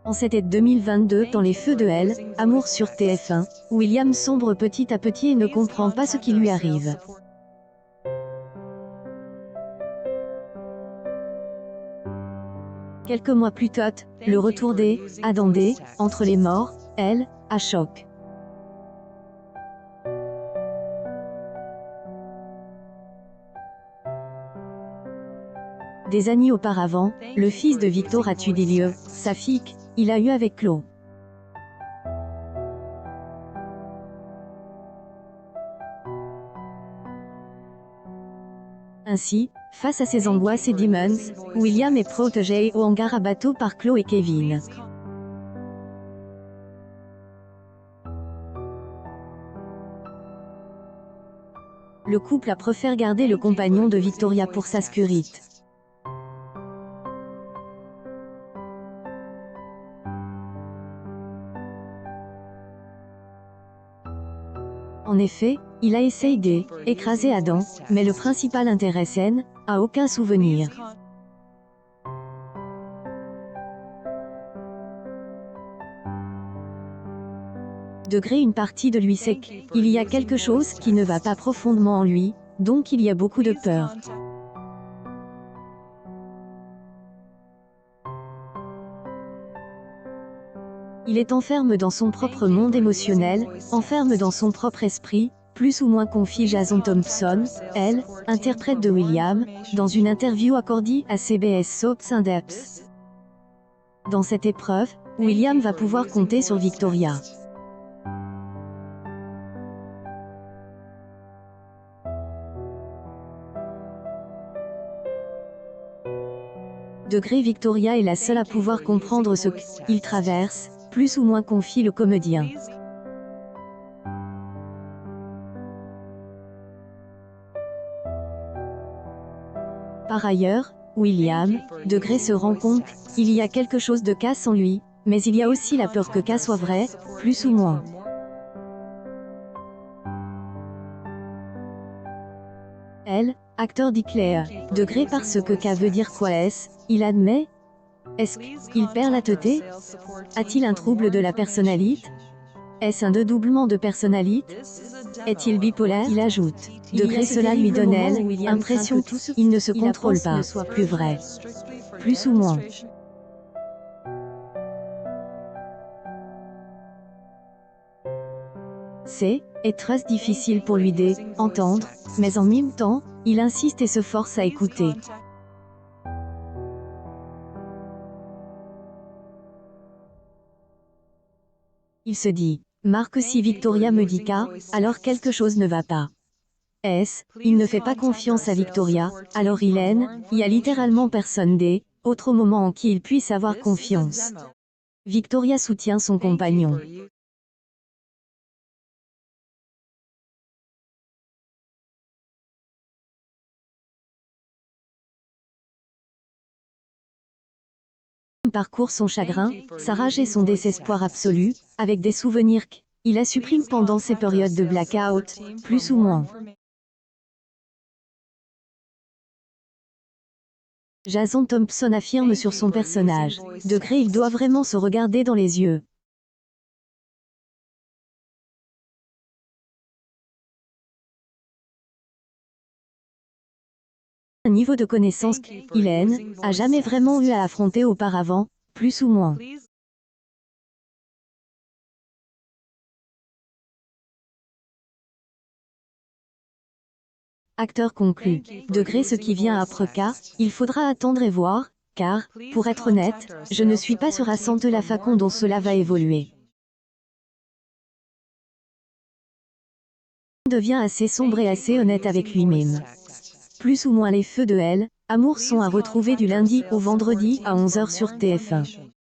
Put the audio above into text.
En cet été 2022, dans Les Feux de Elle, Amour sur TF1, William sombre petit à petit et ne comprend pas ce qui lui arrive. Quelques mois plus tôt, le retour des Adam D, entre les morts, elle, à choc. Des années auparavant, le fils de Victor a tué Delieu, sa fille, il a eu avec Chloé. Ainsi, face à ses angoisses et demons, William est protégé au hangar à bateau par Chloé et Kevin. Le couple a préféré garder le compagnon de Victoria pour sa sécurité. En effet, il a essayé d'écraser Adam, mais le principal intérêt Sen a aucun souvenir. Une partie de lui sait qu'il y a quelque chose qui ne va pas profondément en lui, donc il y a beaucoup de peur. Il est enfermé dans son propre monde émotionnel, enfermé dans son propre esprit, plus ou moins confie Jason Thompson, elle, interprète de William, dans une interview accordée à CBS Soaps and Apps. Dans cette épreuve, William va pouvoir compter sur Victoria. Victoria est la seule à pouvoir comprendre ce qu'il traverse, plus ou moins confie le comédien. Par ailleurs, William, se rend compte qu'il y a quelque chose de casse en lui, mais il y a aussi la peur que K soit vrai, plus ou moins. Elle, acteur dit Claire, parce que K veut dire quoi est-ce, il admet. Est-ce qu'il perd la tête? A-t-il un trouble de la personnalité? Est-ce un dédoublement de personnalité? Est-il bipolaire? Il ajoute. Cela lui donne l'impression qu'il ne se contrôle pas, plus vrai. Plus ou moins. Est très difficile pour lui d'entendre, mais en même temps, il insiste et se force à écouter. Il se dit, Marc si Victoria me dit qu'à, alors quelque chose ne va pas. Il ne fait pas confiance à Victoria, alors il y a littéralement personne autre moment en qui il puisse avoir confiance. Victoria soutient son compagnon. Parcourt son chagrin, sa rage et son désespoir absolu, avec des souvenirs qu'il a supprimés pendant ces périodes de blackout, plus ou moins. Jason Thompson affirme sur son personnage. Il doit vraiment se regarder dans les yeux. Un niveau de connaissance qu'il a jamais vraiment eu à affronter auparavant, plus ou moins. Acteur conclut. Ce qui vient après K, il faudra attendre et voir, car, pour être honnête, je ne suis pas sûr à de la façon dont cela va évoluer. Il devient assez sombre et assez honnête avec lui-même. Plus ou moins Les Feux de Elle, Amour sont à retrouver du lundi au vendredi à 11h sur TF1.